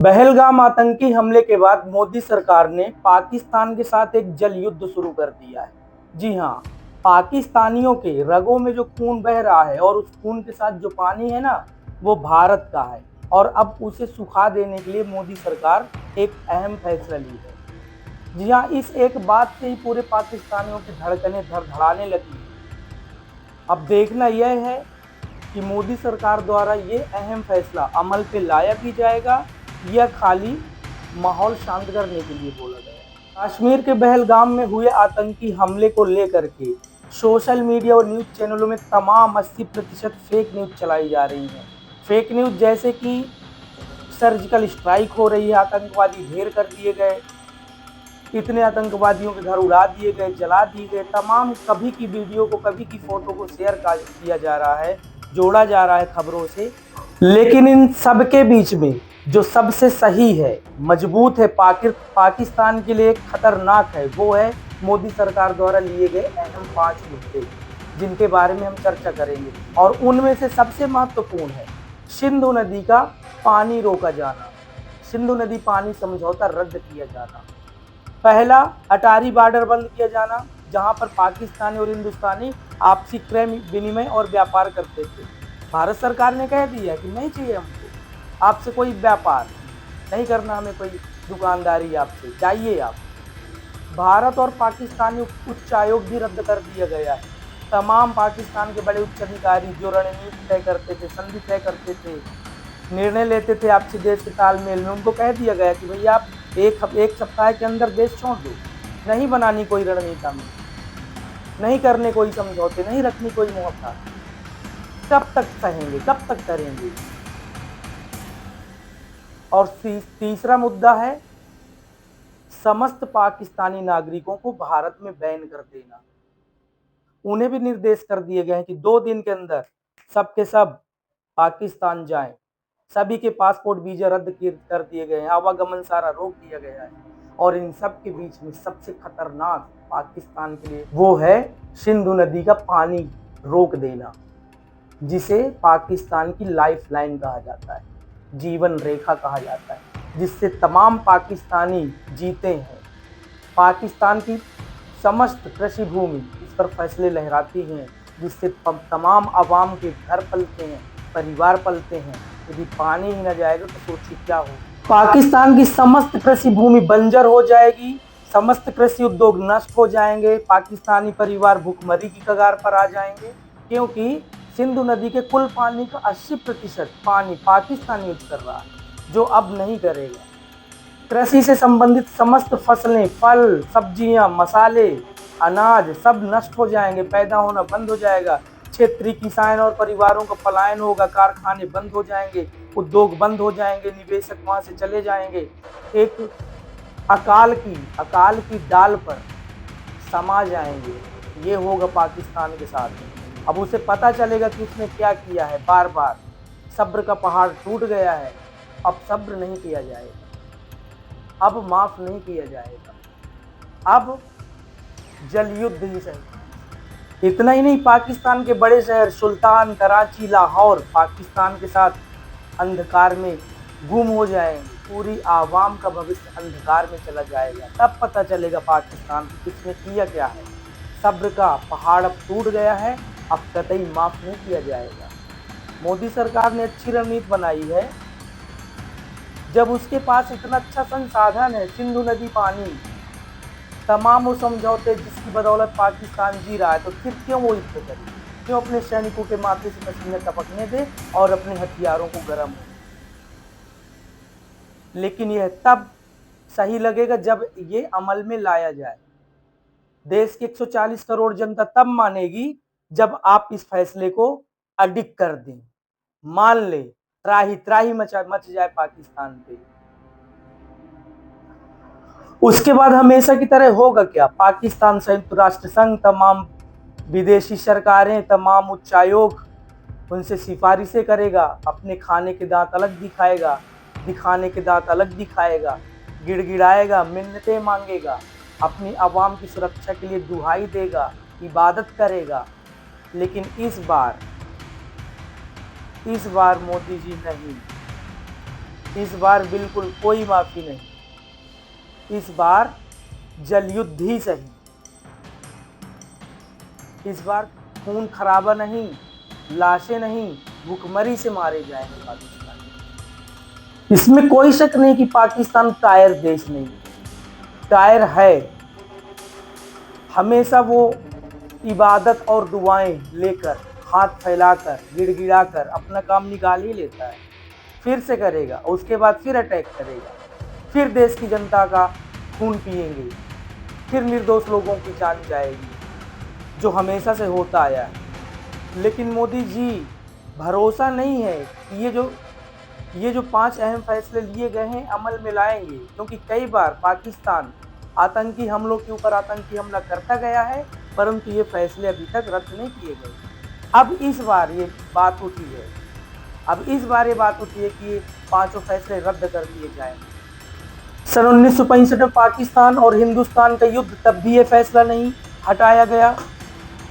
पहलगाम आतंकी हमले के बाद मोदी सरकार ने पाकिस्तान के साथ एक जल युद्ध शुरू कर दिया है। जी हाँ, पाकिस्तानियों के रगों में जो खून बह रहा है और उस खून के साथ जो पानी है ना, वो भारत का है। और अब उसे सुखा देने के लिए मोदी सरकार एक अहम फैसला ली है। जी हाँ, इस एक बात से ही पूरे पाकिस्तानियों की धड़कनें धड़धड़ाने लगी है। अब देखना यह है कि मोदी सरकार द्वारा ये अहम फैसला अमल पे लाया भी जाएगा या खाली माहौल शांत करने के लिए बोला गया। कश्मीर के पहलगाम में हुए आतंकी हमले को लेकर के सोशल मीडिया और न्यूज़ चैनलों में तमाम 80% फेक न्यूज़ चलाई जा रही हैं। फेक न्यूज़ जैसे कि सर्जिकल स्ट्राइक हो रही है, आतंकवादी ढेर कर दिए गए, इतने आतंकवादियों के घर उड़ा दिए गए, जला दिए गए, तमाम कभी की वीडियो को, कभी की फोटो को शेयर किया जा रहा है, जोड़ा जा रहा है खबरों से। लेकिन इन सब के बीच में जो सबसे सही है, मजबूत है, पाकिस्तान के लिए खतरनाक है, वो है मोदी सरकार द्वारा लिए गए अहम 5 मुद्दे, जिनके बारे में हम चर्चा करेंगे। और उनमें से सबसे महत्वपूर्ण है सिंधु नदी का पानी रोका जाना, सिंधु नदी पानी समझौता रद्द किया जाना। पहला, अटारी बॉर्डर बंद किया जाना, जहां पर पाकिस्तानी और हिंदुस्तानी आपसी क्रय विनिमय और व्यापार करते थे। भारत सरकार ने कह दिया कि नहीं चाहिए हमको आपसे कोई व्यापार, नहीं करना हमें कोई दुकानदारी आपसे, जाइए आप। भारत और पाकिस्तानी उच्चायोग भी रद्द कर दिया गया है। तमाम पाकिस्तान के बड़े उच्च अधिकारी जो रणनीति तय करते थे, संधि तय करते थे, निर्णय लेते थे आपसी देश के तालमेल में, उनको कह दिया गया कि भैया आप एक सप्ताह के अंदर देश छोड़ दो, नहीं बनानी कोई रणनीति में, नहीं करने कोई समझौते, नहीं रखनी कोई मुहब्बत। कब तक सहेंगे, कब तक करेंगे। और तीसरा मुद्दा है समस्त पाकिस्तानी नागरिकों को भारत में बैन कर देना। उन्हें भी निर्देश कर दिए गए हैं कि 2 दिन के अंदर सब के सब पाकिस्तान जाएं। सभी के पासपोर्ट वीजा रद्द कर दिए गए हैं, आवागमन सारा रोक दिया गया है। और इन सब के बीच में सबसे खतरनाक पाकिस्तान के लिए वो है सिंधु नदी का पानी रोक देना, जिसे पाकिस्तान की लाइफ लाइन कहा जाता है, जीवन रेखा कहा जाता है, जिससे तमाम पाकिस्तानी जीते हैं। पाकिस्तान की समस्त कृषि भूमि इस पर फैसले लहराती हैं, जिससे तमाम आवाम के घर पलते हैं, परिवार पलते हैं। यदि पानी ही न जाएगा तो सोचिए क्या हो। पाकिस्तान की समस्त कृषि भूमि बंजर हो जाएगी, समस्त कृषि उद्योग नष्ट हो जाएंगे, पाकिस्तानी परिवार भूखमरी की कगार पर आ जाएंगे, क्योंकि सिंधु नदी के कुल पानी का 80% पानी पाकिस्तान यूज कर रहा है, जो अब नहीं करेगा। कृषि से संबंधित समस्त फसलें, फल, सब्जियां, मसाले, अनाज सब नष्ट हो जाएंगे, पैदा होना बंद हो जाएगा। क्षेत्रीय किसान और परिवारों का पलायन होगा, कारखाने बंद हो जाएंगे, उद्योग बंद हो जाएंगे, निवेशक वहां से चले जाएंगे। एक अकाल की डाल पर समा जाएंगे। ये होगा पाकिस्तान के साथ। अब उसे पता चलेगा कि उसने क्या किया है। बार बार सब्र का पहाड़ टूट गया है, अब सब्र नहीं किया जाएगा, अब माफ नहीं किया जाएगा, अब जल युद्ध ही सही। इतना ही नहीं, पाकिस्तान के बड़े शहर सुल्तान, कराची, लाहौर पाकिस्तान के साथ अंधकार में गुम हो जाएंगे। पूरी आवाम का भविष्य अंधकार में चला जाएगा। तब पता चलेगा पाकिस्तान किसने किया क्या है। सब्र का पहाड़ अब टूट गया है, अब कतई माफ नहीं किया जाएगा। मोदी सरकार ने अच्छी रणनीति बनाई है। जब उसके पास इतना अच्छा संसाधन है, सिंधु नदी पानी, तमाम वो समझौते जिसकी बदौलत पाकिस्तान जी रहा है, तो फिर क्यों वो युद्ध करे, क्यों अपने सैनिकों के माथे से पसीने टपकने दे और अपने हथियारों को गर्म हो। लेकिन यह तब सही लगेगा जब ये अमल में लाया जाए। देश की 140 करोड़ जनता तब मानेगी जब आप इस फैसले को अडिग कर दें, मान ले, त्राही त्राही मच जाए पाकिस्तान पे। उसके बाद हमेशा की तरह होगा क्या, पाकिस्तान, संयुक्त राष्ट्र संघ, तमाम विदेशी सरकारें, तमाम उच्चायोग उनसे सिफारिशें करेगा, अपने खाने के दांत अलग दिखाएगा, दिखाने के दांत अलग दिखाएगा, गिड़गिड़ाएगा, मिन्नतें मांगेगा, अपनी आवाम की सुरक्षा के लिए दुहाई देगा, इबादत करेगा। लेकिन इस बार मोदी जी नहीं, इस बार बिल्कुल कोई माफी नहीं। इस बार जल युद्ध ही सही। इस बार खून खराबा नहीं, लाशें नहीं, भूखमरी से मारे जाएंगे पाकिस्तान। इसमें कोई शक नहीं कि पाकिस्तान कायर देश नहीं, कायर है। हमेशा वो इबादत और दुआएं लेकर, हाथ फैलाकर, गिड़गिड़ाकर अपना काम निकाल ही लेता है। फिर से करेगा, उसके बाद फिर अटैक करेगा, फिर देश की जनता का खून पिएंगे, फिर निर्दोष लोगों की जान जाएगी, जो हमेशा से होता आया है। लेकिन मोदी जी, भरोसा नहीं है कि ये जो 5 अहम फैसले लिए गए हैं अमल में लाएंगे, क्योंकि कई बार पाकिस्तान आतंकी हमलों के ऊपर आतंकी हमला करता गया है, परंतु ये फैसले अभी तक रद्द नहीं किए गए। अब इस बार ये बात उठी है, कि ये 5 फैसले रद्द कर दिए जाएं। सन 1965 में पाकिस्तान और हिंदुस्तान का युद्ध, तब भी ये फैसला नहीं हटाया गया।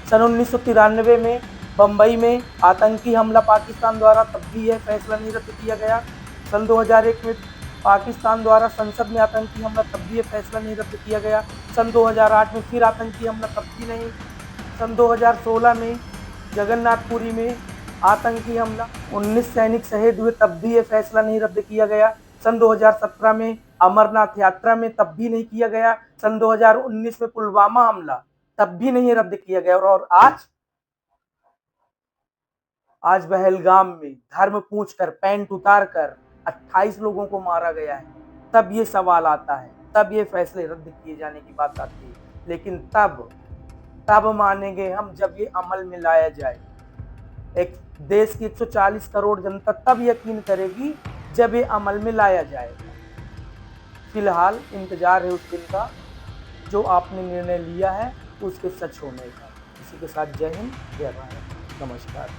सन 1993 में बम्बई में आतंकी हमला पाकिस्तान द्वारा, तब भी यह फैसला नहीं रद्द किया गया। सन 2001 में पाकिस्तान द्वारा संसद में आतंकी हमला, तब भी यह फैसला नहीं रद्द किया गया। सन 2008 में फिर आतंकी हमला, तब भी नहीं। सन 2016 में जगन्नाथपुरी में आतंकी हमला, 19 सैनिक शहीद हुए, तब भी यह फैसला नहीं रद्द किया गया। सन 2017 में अमरनाथ यात्रा में, तब भी नहीं किया गया। सन 2019 में पुलवामा हमला, तब भी नहीं रद्द किया गया। और आज पहलगाम में धर्म पूछकर, पैंट उतारकर 28 लोगों को मारा गया है। तब ये सवाल आता है, तब ये फैसले रद्द किए जाने की बात आती है। लेकिन तब मानेंगे हम जब ये अमल में लाया जाए। एक देश की 140 करोड़ जनता तब यकीन करेगी जब ये अमल में लाया जाएगा। फिलहाल इंतजार है उस दिन का जो आपने निर्णय लिया है उसके सच होने का। इसी के साथ जय हिंद, जय भारत, नमस्कार।